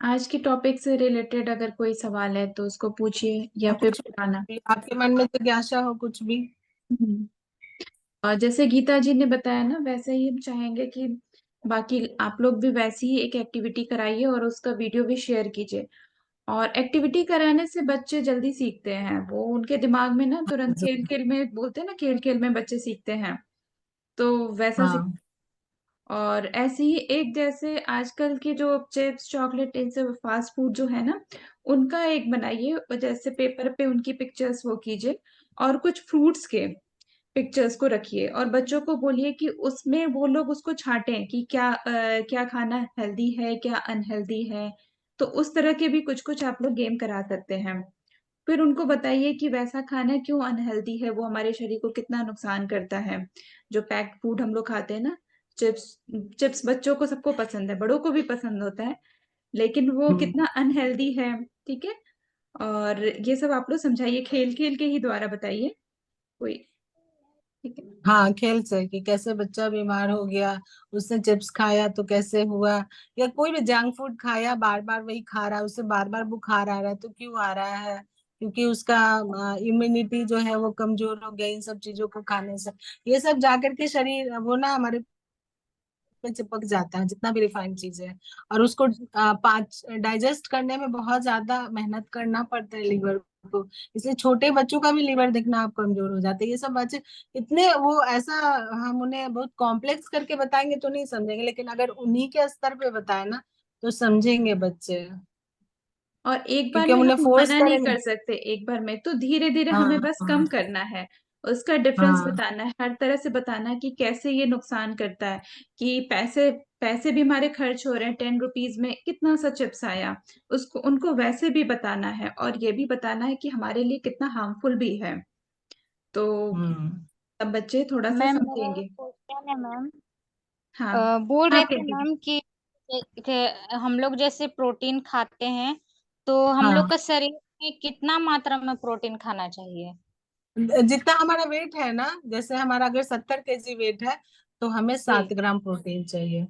आज के टॉपिक से रिलेटेड अगर कोई सवाल है तो उसको पूछिए या फिर कुछ पुराना। भी आपके मन में जिज्ञासा हो, कुछ भी। हम्म। और जैसे गीता जी ने बताया ना, वैसे ही हम चाहेंगे कि बाकी आप लोग भी वैसी ही एक एक्टिविटी कराइए और उसका वीडियो भी शेयर कीजिए। और एक्टिविटी कराने से बच्चे जल्दी सीखते हैं, वो उनके दिमाग में ना तुरंत, खेल खेल में बोलते हैं ना, खेल खेल में बच्चे सीखते हैं, तो वैसा सीख। हाँ और ऐसे ही एक, जैसे आजकल के जो चिप्स चॉकलेट इन सब फास्ट फूड जो है ना, उनका एक बनाइए, और जैसे पेपर पे उनकी पिक्चर्स वो कीजिए, और कुछ फ्रूट्स के पिक्चर्स को रखिए, और बच्चों को बोलिए कि उसमें वो लोग उसको छांटें कि क्या खाना हेल्दी है, क्या अनहेल्दी है। तो उस तरह के भी कुछ कुछ आप लोग गेम करा सकते हैं। फिर उनको बताइए कि वैसा खाना क्यों अनहेल्दी है, वो हमारे शरीर को कितना नुकसान करता है। जो पैक्ड फूड हम लोग खाते हैं ना, चिप्स, चिप्स बच्चों को सबको पसंद है, बड़ों को भी पसंद होता है, लेकिन वो हम्म। कितना अनहेल्दी है। ठीक है। और ये सब आप लोग समझाइए, खेल खेल के ही द्वारा बताइए कोई। ठीक है। हाँ, खेल से कि कैसे बच्चा बीमार हो गया, उसने चिप्स खाया तो कैसे हुआ, या कोई भी जंक फूड खाया बार बार वही खा रहा है, उससे बार बार बुखार आ रहा है, तो क्यों आ रहा है। क्योंकि उसका इम्यूनिटी जो है वो कमजोर हो गया इन सब चीजों को खाने से। ये सब जाकर के शरीर वो ना हमारे में चिपक जाता है, जितना भी रिफाइंड चीज है। और उसको पाच डाइजेस्ट करने में बहुत ज्यादा मेहनत करना पड़ता है लीवर को। इसलिए छोटे बच्चों का भी लीवर देखना आप कमजोर हो जाते हैं। ये सब बच्चे इतने वो ऐसा, हम उन्हें बहुत कॉम्प्लेक्स करके बताएंगे तो नहीं समझेंगे, लेकिन अगर उन्हीं के स्तर पे बताए ना तो समझेंगे बच्चे। और एक बार क्योंकि में हम उन्हें हम फोर्स मना नहीं करेंगे। कर सकते, एक बार में तो धीरे धीरे हमें हाँ बस कम हाँ करना है। उसका डिफरेंस हाँ। बताना है, हर तरह से बताना है कि कैसे ये नुकसान करता है, कि पैसे पैसे भी हमारे खर्च हो रहे हैं, 10 रुपीज में कितना सा चिप्स आया, उसको उनको वैसे भी बताना है, और ये भी बताना है कि हमारे लिए कितना हार्मफुल भी है। तो हम्म। तब बच्चे थोड़ा सा मैम मेरा एक समझेंगे। क्वेश्चन है मैम। हाँ। बोल हाँ रहे थे प्रियंका जी। मैम कि हम लोग जैसे प्रोटीन खाते हैं, तो हम लोग हाँ, का शरीर में कितना मात्रा में प्रोटीन खाना चाहिए? जितना हमारा वेट है ना, जैसे हमारा अगर 70 kg वेट है तो हमें जी। 7 ग्राम प्रोटीन चाहिए।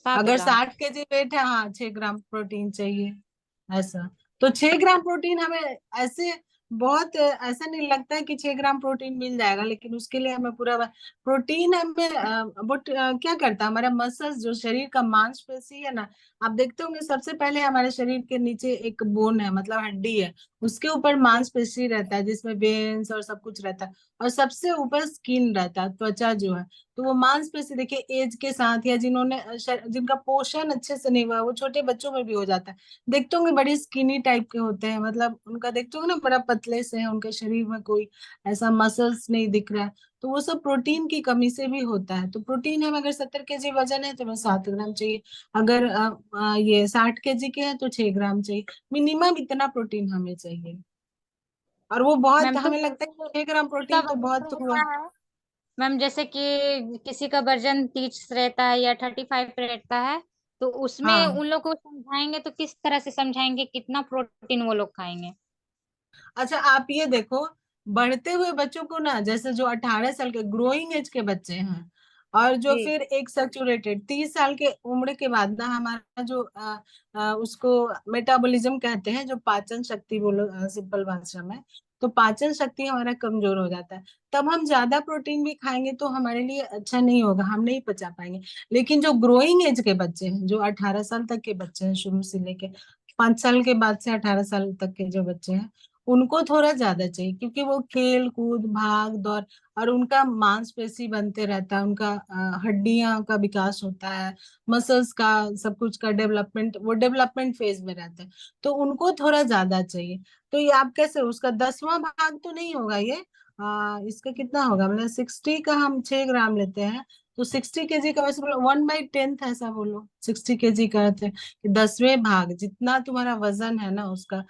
7 अगर ग्राम 60 kg वेट है, हाँ, 6 ग्राम प्रोटीन चाहिए। ऐसा। तो 6 ग्राम प्रोटीन हमें ऐसे बहुत ऐसा नहीं लगता है कि 6 ग्राम प्रोटीन मिल जाएगा, लेकिन उसके लिए हमें पूरा प्रोटीन हमें क्या करता है, हमारा मसल्स जो शरीर का मांसपेशी है ना, आप देखते होंगे सबसे पहले हमारे शरीर के नीचे एक बोन है, मतलब हड्डी है, उसके ऊपर जी। मांसपेशी रहता है जिसमें वेन्स और सब कुछ रहता है, और सबसे ऊपर स्किन रहता है, त्वचा जो है। तो वो मांसपेशी देखिए एज के साथ, या जिन्होंने जिनका पोषण अच्छे से नहीं हुआ, वो छोटे बच्चों में भी हो जाता है। देखते होंगे बड़ी स्किनी टाइप के होते हैं, मतलब उनका देखते होंगे ना बड़ा पतले से है, उनके शरीर में कोई ऐसा मसल्स नहीं दिख रहा है। तो वो सब प्रोटीन की कमी से भी होता है। तो प्रोटीन हमें अगर 70 kg वजन है तो हमें 7 ग्राम चाहिए। अगर ये 60 kg के हैं तो 6 ग्राम चाहिए। मिनिमम इतना प्रोटीन हमें चाहिए। और वो बहुत, मैम तो हमें लगता है जैसे 6 ग्राम किसी का प्रोटीन तो वजन बहुत हुआ। रहता है मैम, जैसे कि किसी का वजन 30 रहता है या 35 रहता है, तो उसमें हाँ। उन लोग को समझाएंगे तो किस तरह से समझाएंगे, कितना प्रोटीन वो लोग खाएंगे? अच्छा, आप ये देखो, बढ़ते हुए बच्चों को ना, जैसे जो 18 साल के ग्रोइंग एज के बच्चे हैं, और जो जी। फिर एक सैचुरेटेड 30 साल के उम्र के बाद ना, हमारा जो उसको मेटाबॉलिज्म कहते हैं, जो पाचन शक्ति बोलो सिंपल भाषा में, तो पाचन शक्ति हमारा कमजोर हो जाता है। तब हम ज्यादा प्रोटीन भी खाएंगे तो हमारे लिए अच्छा नहीं होगा, हम नहीं पचा पाएंगे। लेकिन जो ग्रोइंग एज के बच्चे हैं, जो 18 साल तक के बच्चे हैं, शुरू से लेके 5 साल के बाद से 18 साल तक के जो बच्चे हैं, उनको थोड़ा ज्यादा चाहिए, क्योंकि वो खेल कूद भाग दौड़, और उनका मांसपेशी बनते रहता है, उनका हड्डियां का विकास होता है, मसल्स का, सब कुछ का डेवलपमेंट, वो डेवलपमेंट फेज में रहते हैं। तो उनको थोड़ा ज्यादा चाहिए। तो ये आप कैसे, उसका 10वां भाग तो नहीं होगा ये, इसका कितना होगा, मतलब 60 का हम 6 ग्राम लेते हैं, तो 60 kg का वैसे बोलो 1/10 ऐसा बोलो, 60 kg का अर्थ है कि 10वें भाग जितना तुम्हारा वजन है ना, उसका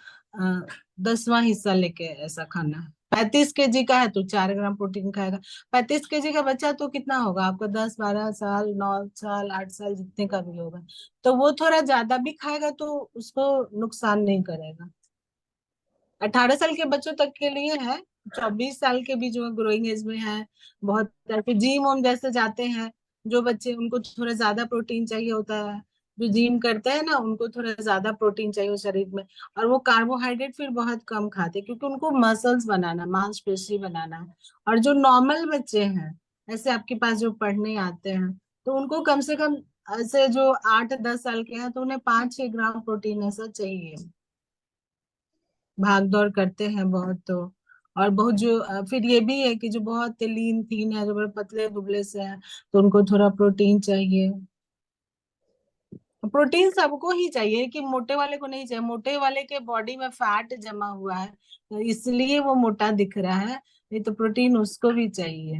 10वां हिस्सा लेके ऐसा खाना है। 35 kg का है तो 4 ग्राम प्रोटीन खाएगा। 35 kg का बच्चा तो कितना होगा आपका, 10 12 साल 9 साल 8 साल जितने का भी होगा, तो वो थोड़ा ज्यादा भी खाएगा तो उसको नुकसान नहीं करेगा। 18 साल के बच्चों तक के लिए है। 24 साल के भी जो ग्रोइंग एज में है, बहुत ऐसे जिम वम जैसे जाते हैं जो बच्चे, उनको थोड़ा ज्यादा प्रोटीन चाहिए होता है। जो जिम करते हैं ना, उनको थोड़ा ज्यादा प्रोटीन चाहिए हो शरीर में। और वो कार्बोहाइड्रेट फिर बहुत कम खाते हैं, क्योंकि उनको मसल्स बनाना, मांसपेशी बनाना है। और जो नॉर्मल बच्चे हैं, ऐसे आपके पास जो पढ़ने आते हैं, तो उनको कम से कम, ऐसे जो 8 10 साल के हैं, तो उन्हें 5 6 ग्राम प्रोटीन ऐसा चाहिए। भाग दौड़ करते हैं बहुत तो। और बहुत जो फिर ये भी है कि जो बहुत लीन थीन है, जो बड़े पतले दुबले से हैं, तो उनको थोड़ा प्रोटीन चाहिए। प्रोटीन सबको ही चाहिए, कि मोटे वाले को नहीं चाहिए। मोटे वाले के बॉडी में फैट जमा हुआ है, तो इसलिए वो मोटा दिख रहा है, नहीं तो प्रोटीन उसको भी चाहिए।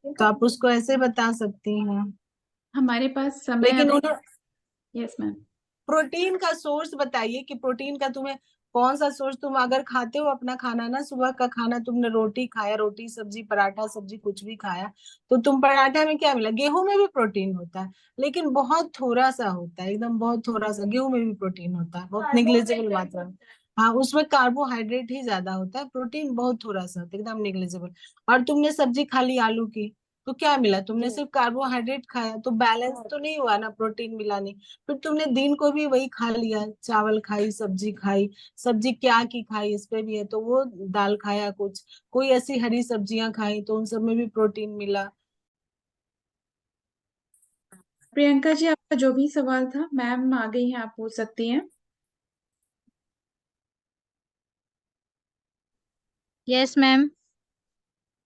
तो आप उसको ऐसे बता सकती हैं। हमारे पास समय लेकिन अभी। उन्हें यस मैम। प्रोटीन का सोर्स बताइए, कि प्रोटीन का तुम्हें कौन सा सोर्स, तुम अगर खाते हो अपना खाना ना, सुबह का खाना तुमने रोटी खाया, रोटी सब्जी पराठा सब्जी कुछ भी खाया, तो तुम पराठा में क्या मिला, गेहूं में भी प्रोटीन होता है, लेकिन बहुत थोड़ा सा होता है, एकदम बहुत थोड़ा सा। गेहूं में भी प्रोटीन होता है, बहुत निग्लेजेबल मात्रा में। हाँ, उसमें कार्बोहाइड्रेट ही ज्यादा होता है, प्रोटीन बहुत थोड़ा सा होता है, एकदम निग्लेजेबल। और तुमने सब्जी खा ली आलू की, तो क्या मिला, जी। तुमने सिर्फ कार्बोहाइड्रेट खाया, तो बैलेंस तो नहीं हुआ ना, प्रोटीन मिला नहीं। फिर तुमने दिन को भी वही खा लिया, चावल खाई सब्जी खाई, सब्जी क्या की खाई इस पे भी है, तो वो दाल खाया कुछ, कोई ऐसी हरी सब्जियां खाई, तो उन सब में भी प्रोटीन मिला। प्रियंका जी, आपका जो भी सवाल था, मैम आ गई हैं, आप पूछ सकती हैं। Yes ma'am.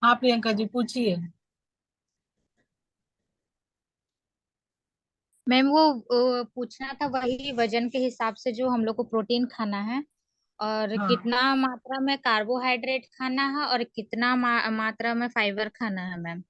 हाँ प्रियंका जी, पूछिए। मैम वो पूछना था वही, वजन के हिसाब से जो हम लोग को प्रोटीन खाना है, और हाँ कितना मात्रा में कार्बोहाइड्रेट खाना है और कितना मात्रा में फाइबर खाना है मैम?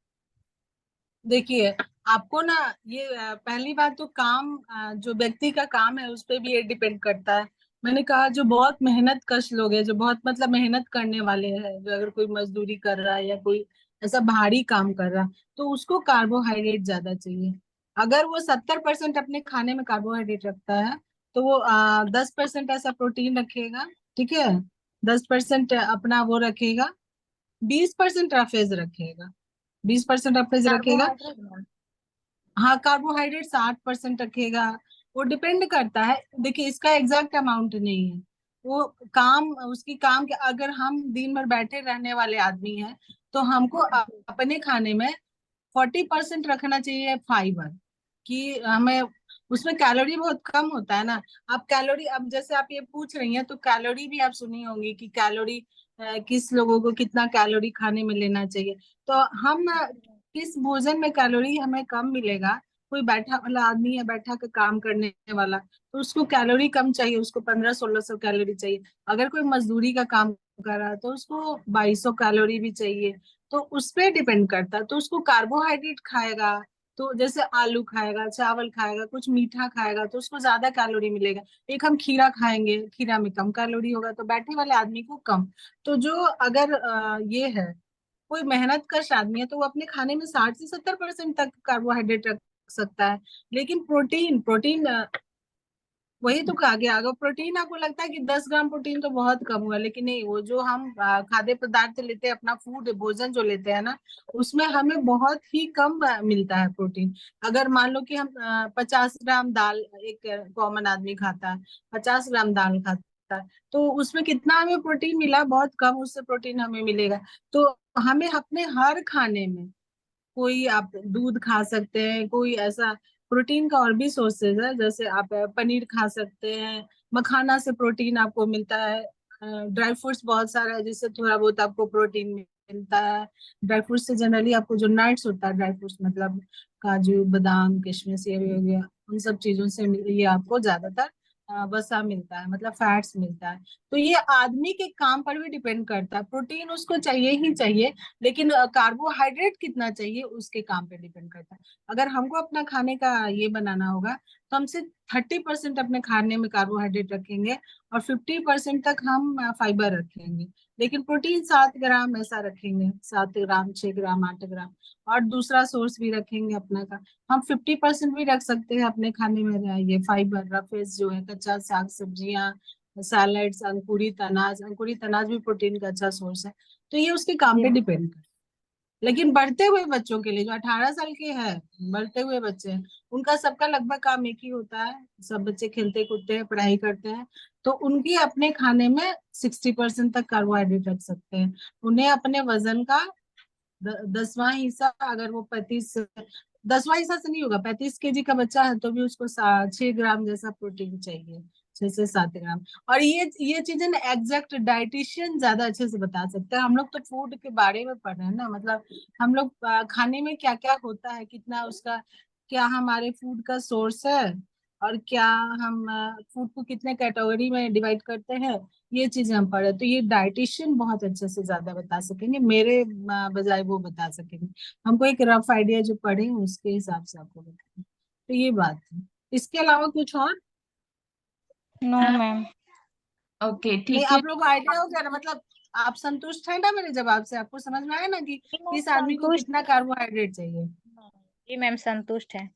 देखिए, आपको ना ये पहली बात तो काम, जो व्यक्ति का काम है उस पे भी ये डिपेंड करता है। मैंने कहा जो बहुत मेहनत कश लोग हैं, जो बहुत मतलब मेहनत करने वाले हैं, जो अगर कोई मजदूरी कर रहा है या कोई ऐसा भारी काम कर रहा, तो उसको कार्बोहाइड्रेट ज्यादा चाहिए। अगर वो 70% अपने खाने में कार्बोहाइड्रेट रखता है, तो वो 10% ऐसा प्रोटीन रखेगा, ठीक है, 10% अपना वो रखेगा, 20% रफेज रखेगा, 20% रफेज रखेगा। Carbohydrate ma'am? हाँ, कार्बोहाइड्रेट 60% रखेगा। वो डिपेंड करता है, देखिए इसका एग्जैक्ट अमाउंट नहीं है, वो काम, उसकी काम के, अगर हम दिन भर बैठे रहने वाले आदमी हैं तो हमको अपने खाने में 40% रखना चाहिए फाइबर, कि हमें उसमें कैलोरी बहुत कम होता है ना। आप कैलोरी, अब जैसे आप ये पूछ रही हैं तो कैलोरी भी आप सुनी होंगी कि कैलोरी किस लोगों को कितना कैलोरी खाने में लेना चाहिए। तो हम किस भोजन में कैलोरी हमें कम मिलेगा, कोई बैठा वाला आदमी है, बैठा के काम करने वाला, तो उसको कैलोरी कम चाहिए, उसको 1500-1600 कैलोरी चाहिए। अगर कोई मजदूरी का काम कर रहा है तो उसको 2200 कैलोरी भी चाहिए। तो उस पे डिपेंड करता है, तो उसको कार्बोहाइड्रेट खाएगा, तो जैसे आलू खाएगा, चावल खाएगा, कुछ मीठा खाएगा, तो उसको ज्यादा कैलोरी मिलेगा। एक हम खीरा खाएंगे, खीरा में कम कैलोरी होगा, तो बैठे वाले आदमी को कम। तो जो अगर ये है, कोई मेहनत कश आदमी है, तो वो अपने खाने में 60 से 70% तक कार्बोहाइड्रेट रख सकता है। लेकिन प्रोटीन प्रोटीन वही तो कहा गया, अगर प्रोटीन आपको लगता है कि 10 ग्राम प्रोटीन तो बहुत कम हुआ, लेकिन नहीं, वो जो हम खाद्य पदार्थ लेते हैं, अपना फूड भोजन जो लेते हैं ना, उसमें हमें बहुत ही कम मिलता है प्रोटीन। अगर मान लो कि हम 50 ग्राम दाल, एक कॉमन आदमी खाता है, 50 ग्राम दाल खाता है, तो उसमें कितना हमें प्रोटीन मिला, बहुत कम उससे प्रोटीन हमें मिलेगा। तो हमें अपने हर खाने में, कोई आप दूध खा सकते हैं, कोई ऐसा प्रोटीन का और भी सोर्सेज है, जैसे आप पनीर खा सकते हैं, मखाना से प्रोटीन आपको मिलता है, ड्राई फ्रूट्स बहुत सारा है जिससे थोड़ा बहुत आपको प्रोटीन मिलता है। ड्राई फ्रूट्स से जनरली आपको जो नट्स होता है, ड्राई फ्रूट्स मतलब काजू बादाम किशमिश ये भी हो गया, उन सब चीजों से ये आपको ज्यादातर वसा मिलता है, मतलब फैट्स मिलता है। तो ये आदमी के काम पर भी डिपेंड करता है, प्रोटीन उसको चाहिए ही चाहिए, लेकिन कार्बोहाइड्रेट कितना चाहिए उसके काम पे डिपेंड करता है। अगर हमको अपना खाने का ये बनाना होगा, तो हम सिर्फ 30% अपने खाने में कार्बोहाइड्रेट रखेंगे और 50% तक हम फाइबर रखेंगे। लेकिन प्रोटीन 7 ग्राम ऐसा रखेंगे, 7 ग्राम, 6 ग्राम, 8 ग्राम, और दूसरा सोर्स भी रखेंगे अपना का। हम 50% भी रख सकते हैं अपने खाने में ये फाइबर, रफेज जो है, कच्चा साग सब्जियां, सैलेड्स, अंकुरित अनाज, अंकुरित अनाज भी प्रोटीन का अच्छा सोर्स है। तो ये उसके काम जी पे मैम। डिपेंड करता है। लेकिन बढ़ते हुए बच्चों के लिए, जो 18 साल के हैं, बढ़ते हुए बच्चे हैं, उनका सबका लगभग काम एक ही होता है, सब बच्चे खेलते कूदते हैं, पढ़ाई करते हैं, तो उनकी अपने खाने में 60% तक कार्बोहाइड्रेट रख सकते हैं। उन्हें अपने वजन का 10वां हिस्सा, अगर वो 35, 10वां हिस्सा से नहीं होगा, 35 kg का बच्चा है तो भी उसको 6 ग्राम जैसा प्रोटीन चाहिए, 6 से 7 ग्राम। और ये चीजें ना एग्जैक्ट डाइटिशियन ज्यादा अच्छे से बता सकते हैं, हम लोग तो फूड के बारे में पढ़ रहे हैं ना, मतलब हम लोग खाने में क्या क्या होता है, कितना उसका, क्या हमारे फूड का सोर्स है, और क्या हम फूड को कितने कैटेगरी में डिवाइड करते हैं, ये चीजें हम पढ़े। तो ये डाइटिशियन बहुत अच्छे से ज्यादा बता सकेंगे, मेरे बजाय वो बता सकेंगे। हमको एक रफ आइडिया जो पढ़े उसके हिसाब से आपको बताएं। तो ये बात है, इसके अलावा कुछ और नो मैम। ओके नहीं? ठीक है। आप लोग को आइडिया हो गया ना, मतलब आप संतुष्ट हैं ना मेरे जवाब से? आपको समझ में आया ना कि जी मैम इस आदमी को संतुष्ट कितना है। कार्बोहाइड्रेट चाहिए? जी मैम संतुष्ट है।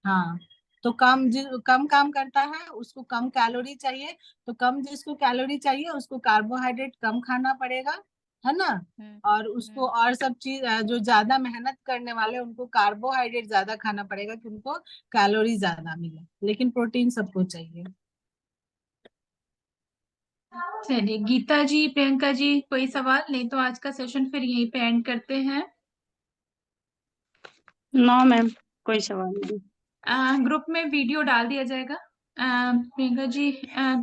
हाँ, तो कम काम करता है उसको कम कैलोरी चाहिए, तो कम जिसको कैलोरी चाहिए उसको कार्बोहाइड्रेट कम खाना पड़ेगा, है ना। हम्म। और उसको और सब चीज जो ज्यादा मेहनत करने वाले हैं, उनको कार्बोहाइड्रेट ज्यादा खाना पड़ेगा कि उनको कैलोरी ज्यादा मिले, लेकिन प्रोटीन सबको चाहिए। चलिए गीता जी, प्रियंका जी, कोई सवाल नहीं तो आज का सेशन फिर यहीं पे एंड करते हैं। नो मैम, कोई सवाल नहीं। ग्रुप में वीडियो डाल दिया जाएगा। प्रियंका जी,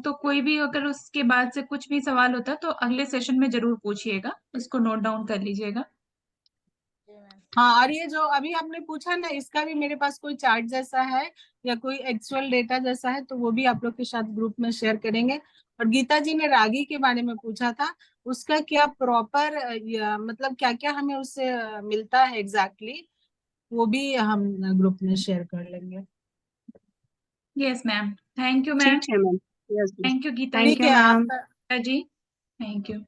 तो कोई भी अगर उसके बाद से कुछ भी सवाल होता है तो अगले सेशन में जरूर पूछिएगा, उसको नोट डाउन कर लीजिएगा। जी मैम। हाँ, और ये जो अभी आपने पूछा ना, इसका भी मेरे पास कोई चार्ट जैसा है या कोई एक्चुअल डेटा जैसा है, तो वो भी आप लोग के साथ ग्रुप में शेयर करेंगे। और गीता जी ने रागी के बारे में पूछा था, उसका क्या प्रॉपर मतलब क्या क्या हमें उससे मिलता है एग्जैक्टली, वो भी हम ग्रुप में शेयर कर लेंगे। Yes ma'am, thank you ma'am, ठीक है ma'am. Yes, thank you Geeta thank ठीक यू है मैम। आपका जी, थैंक यू।